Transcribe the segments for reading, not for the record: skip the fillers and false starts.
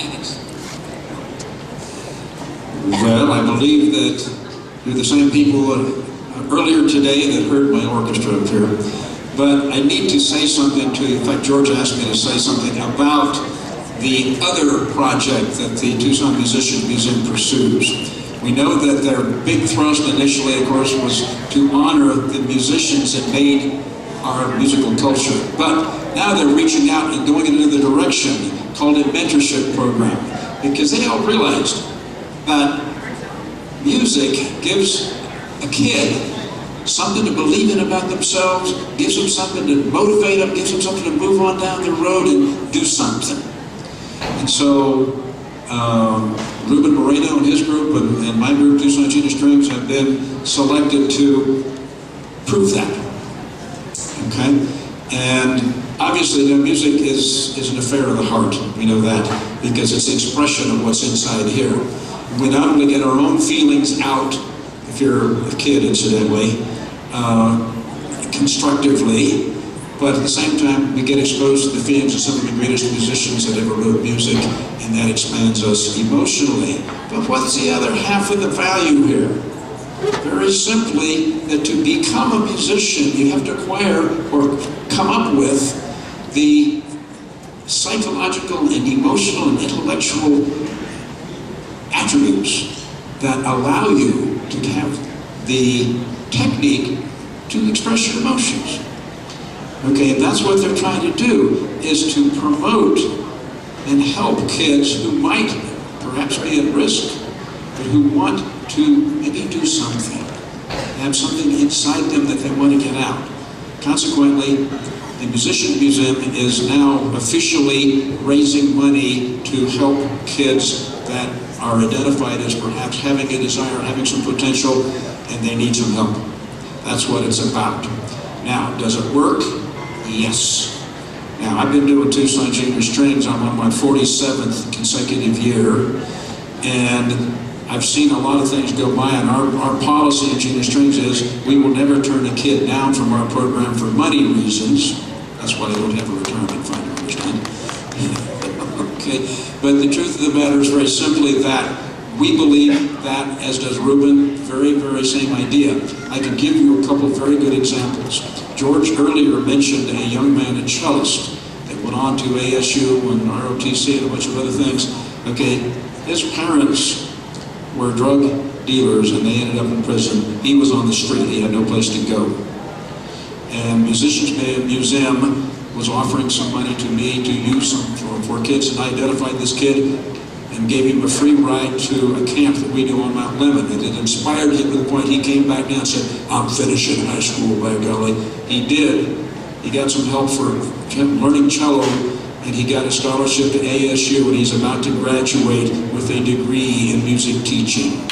Thanks. Well, I believe that you're the same people earlier today that heard my orchestra up here. But I need to say something to you. In fact, George asked me to say something about the other project that the Tucson Musicians Museum pursues. We know that their big thrust initially, of course, was to honor the musicians that made our musical culture. But now they're reaching out and going in another direction, called a mentorship program, because they all realized that music gives a kid something to believe in about themselves, gives them something to motivate them, gives them something to move on down the road and do something. And so Ruben Moreno and his group and my group, Tucson Junior Strings, have been selected to prove that. Okay? And obviously, the music is an affair of the heart. We know that because it's the expression of what's inside here. We not only get our own feelings out, if you're a kid, incidentally, constructively, but at the same time, we get exposed to the feelings of some of the greatest musicians that ever wrote music, and that expands us emotionally. But what's the other half of the value here? Very simply, that to become a musician, you have to acquire or come up with the psychological and emotional and intellectual attributes that allow you to have the technique to express your emotions. Okay, and that's what they're trying to do, is to promote and help kids who might perhaps be at risk, but who want to maybe do something, have something inside them that they want to get out. Consequently, the Musician Museum is now officially raising money to help kids that are identified as perhaps having a desire, having some potential, and they need some help. That's what it's about. Now, does it work? Yes. Now, I've been doing Tucson Junior Strings. I'm on my 47th consecutive year, and I've seen a lot of things go by, and our policy in Junior Strings is we will never turn a kid down from our program for money reasons. That's why they don't have a retirement fund, you understand? Okay, but the truth of the matter is very simply that we believe that, as does Ruben, very, very same idea. I can give you a couple of very good examples. George earlier mentioned a young man, a cellist, that went on to ASU and ROTC and a bunch of other things. Okay, his parents were drug dealers and they ended up in prison. He was on the street, he had no place to go. And Musicians Museum was offering some money to me to use for kids, and I identified this kid and gave him a free ride to a camp that we do on Mount Lemmon. And it inspired him to the point he came back down and said, I'm finishing high school, by golly. He did. He got some help for learning cello, and he got a scholarship to ASU, and he's about to graduate with a degree in music teaching.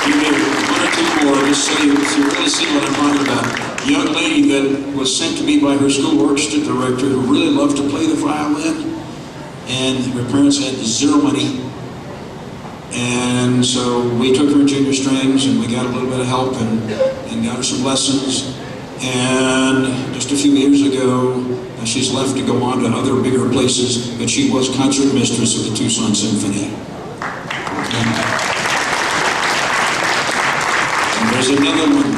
One or two more, just so you really see what I'm talking about. A young lady that was sent to me by her school orchestra director who really loved to play the violin, and her parents had zero money. And so we took her in Junior Strings, and we got a little bit of help and got her some lessons. And just a few years ago, she's left to go on to other bigger places, but she was concert mistress of the Tucson Symphony. Okay. And there's another one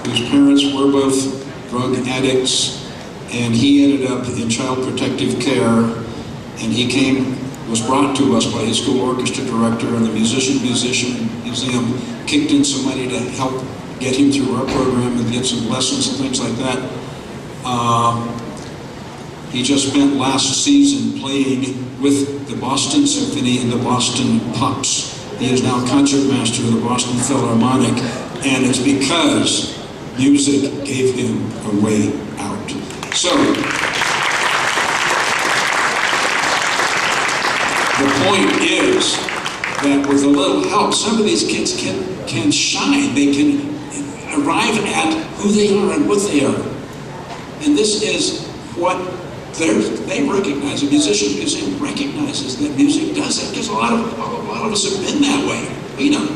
whose parents were both drug addicts, and he ended up in child protective care, and he was brought to us by his school orchestra director, and the Musician Museum kicked in some money to help get him through our program and get some lessons and things like that. He just spent last season playing with the Boston Symphony and the Boston Pops. He is now concertmaster of the Boston Philharmonic, and it's because music gave him a way out. So, the point is that with a little help, some of these kids can shine. They can arrive at who they are and what they are. And this is what they recognize. The Musician Museum recognizes that music does that, because a lot of us have been that way. We know.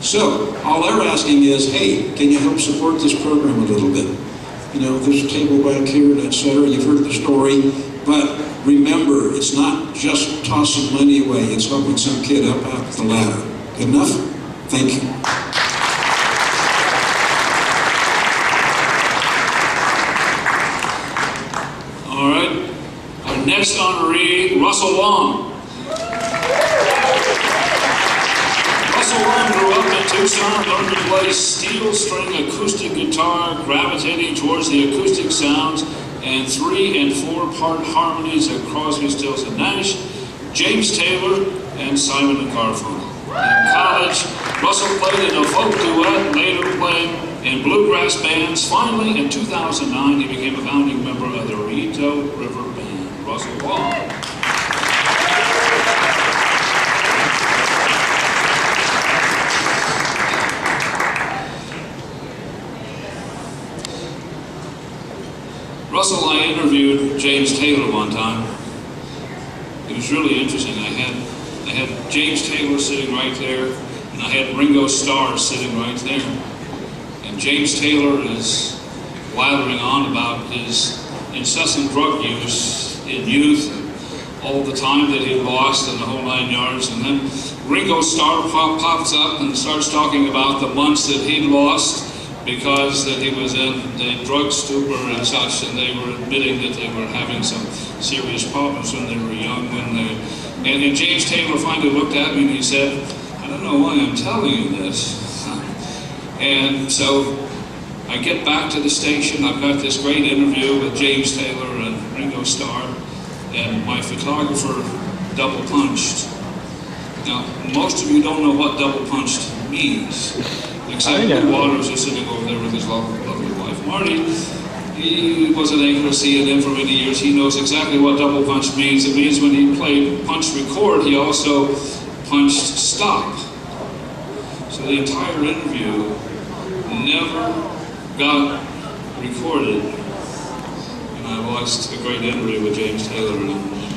So, all they're asking is, hey, can you help support this program a little bit? you know, this table back here, and etc. You've heard the story, but remember, it's not just tossing money away, it's helping some kid up out the ladder. Good enough? Thank you. All right, our next honoree, Russell Long. Russell Long grew up in Tucson, learned to play steel string acoustic guitar, gravitating towards the acoustic sounds and 3- and 4-part harmonies of Crosby, Stills and Nash, James Taylor, and Simon and Garfunkel. In college, Russell played in a folk duet, later playing in bluegrass bands. Finally, in 2009, he became a founding member of the Rito River Band. Russell Long. Russell, I interviewed James Taylor one time. It was really interesting. I had James Taylor sitting right there, and I had Ringo Starr sitting right there. And James Taylor is blathering on about his incessant drug use in youth, and all the time that he lost and the whole 9 yards. And then Ringo Starr pops up and starts talking about the months that he'd lost because that he was in the drug stupor and such, and they were admitting that they were having some serious problems when they were young. And James Taylor finally looked at me and he said, "I don't know why I'm telling you this." And so I get back to the station. I've got this great interview with James Taylor and Ringo Starr, and my photographer double punched. Now, most of you don't know what double punched means, except Lou Waters is sitting over there with his lovely wife, Marty. He was an anchor at CNN for many years. He knows exactly what double punch means. It means when he played punch record, he also punched stop. So the entire interview never got recorded. And I watched a great interview with James Taylor and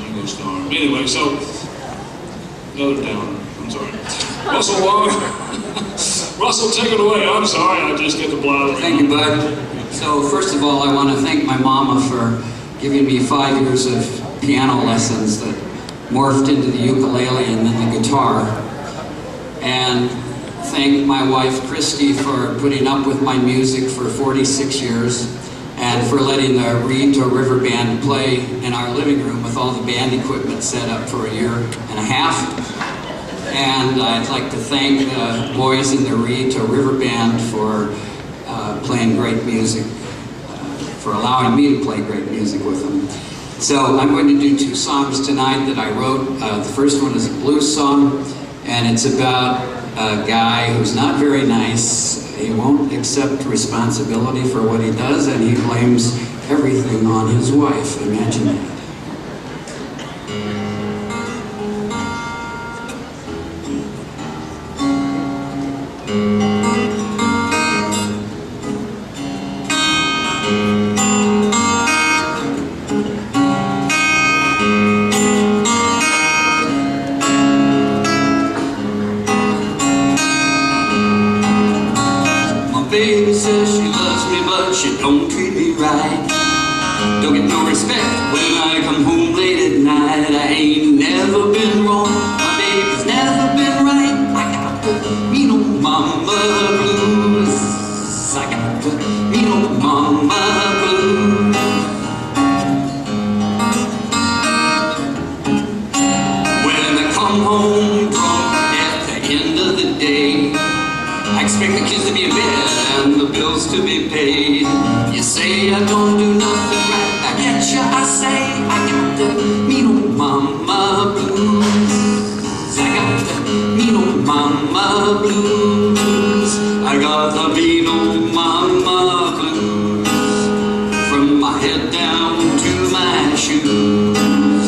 Ringo Starr. Anyway, so another downer. I'm sorry. Russell Long. Russell, take it away. I'm sorry, I just get the blather. Thank you, bud. So first of all, I want to thank my mama for giving me 5 years of piano lessons that morphed into the ukulele and then the guitar. And thank my wife, Christy, for putting up with my music for 46 years and for letting the Rito River Band play in our living room with all the band equipment set up for 1.5 years. And I'd like to thank the boys in the Rito River Band for playing great music, for allowing me to play great music with them. So I'm going to do 2 songs tonight that I wrote. The first one is a blues song, and it's about a guy who's not very nice. He won't accept responsibility for what he does, and he blames everything on his wife. Imagine that. Baby says she loves me, but she don't treat me right. Don't get no respect when I come home late at night. I ain't never been wrong, my baby's never been right. I got the mean old mama blues. I got the mean old mama blues. When I come home drunk at the end of the day, I expect the kids to be in bed and the bills to be paid. You say I don't do nothing right, I get you, I say I got the mean old mama blues. I got the mean old mama blues. I got the mean old mama blues. From my head down to my shoes,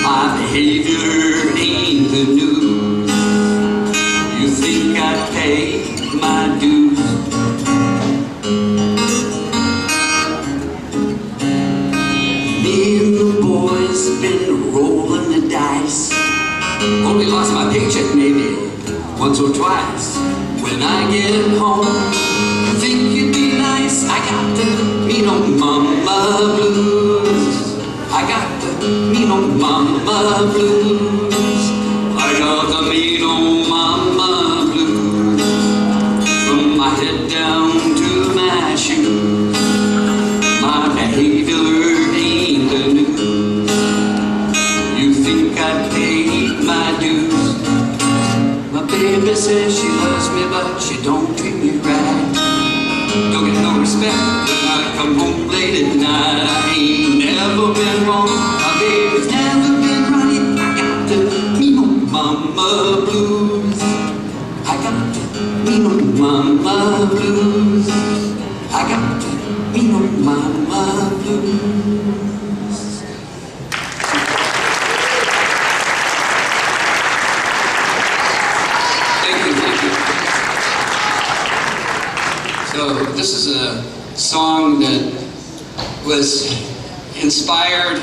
my behavior ain't the news. You think I'd pay my dues? Me and the boys have been rolling the dice. Only lost my paycheck maybe once or twice. When I get home, I think it'd be nice. I got the mean old mean old mama blues. I got the mean old mama blues. From my head down to my shoes, my behavior ain't the news. You think I paid my dues? My baby says she loves me, but she don't treat me right. Don't get no respect when I come home late at night. I ain't never been wrong, my baby's never been right. I got the mean old mama blues. I got the mean old mama blues. I got the mean old mama blues. Thank you. So this is a song that was inspired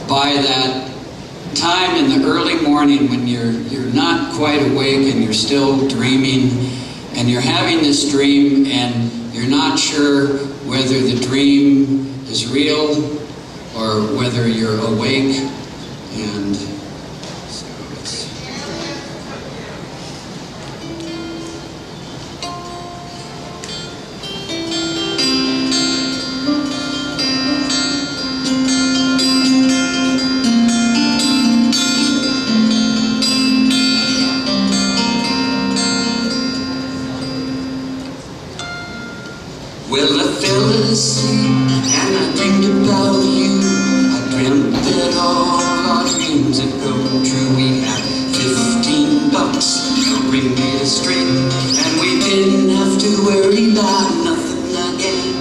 by that time in the early morning when you're not quite awake and you're still dreaming, and you're having this dream and you're not sure whether the dream is real or whether you're awake. And so it's well, I fell asleep and I dreamed about you. I dreamt that all our dreams had come true. We had $15 to bring me to straight, and we didn't have to worry about nothing again.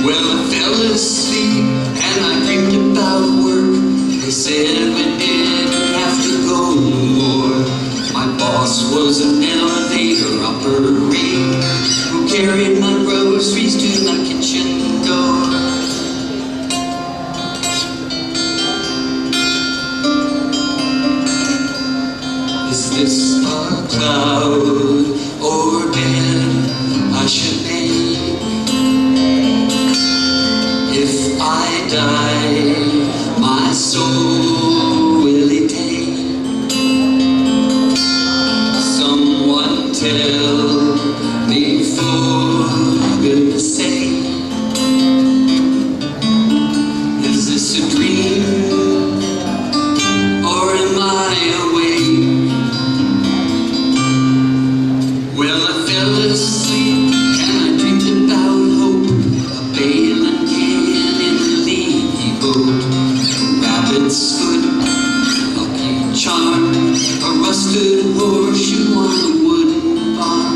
Well, I fell asleep and I dreamed about work. They said we didn't have to go no more. My boss was an elevator operator who carried my groceries to my kitchen door. Is this a cloud or bed I should make? If I die, my soul will it take? Someone tell me for goodness sake. Is this a dream or am I awake? Well, I fell asleep and I dreamed about hope, a bailing can in a leaky boat, a rabbit's foot, a lucky charm, a rusted horseshoe on a wooden barn.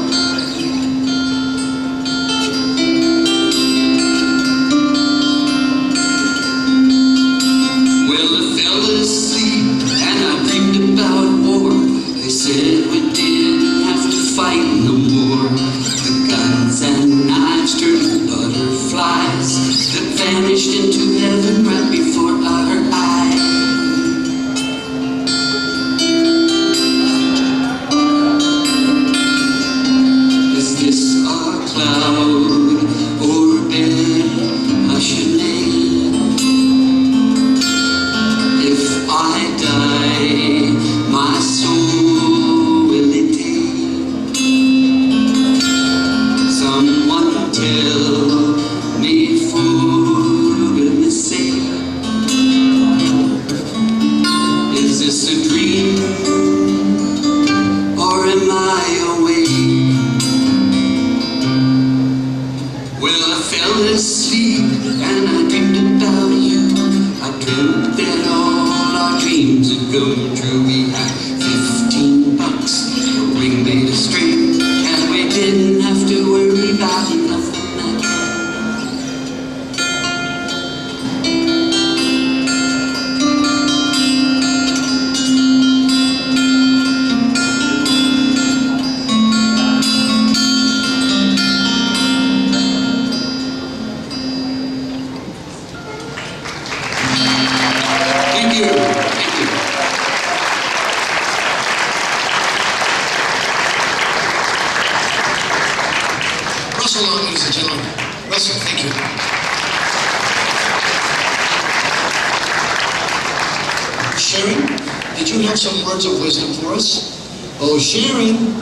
Well, I fell asleep and I dreamed about war. They said we didn't have to fight no more. The guns and knives turned butterflies that vanished into heaven right before our eyes. Is this a cloud or bed I should lay? If I die, my soul will it take? Someone tell me for goodness sake. Is this a dream or am I awake? Well, I fell asleep and I dreamed about you. I dreamt that all our dreams had come true. We had $15 to bring me to straight, and we didn't have to worry about nothing again. Thank you. Thank you. Russell Long, ladies and gentlemen. Russell, thank you. Sharon, did you have some words of wisdom for us? Oh, Sharon.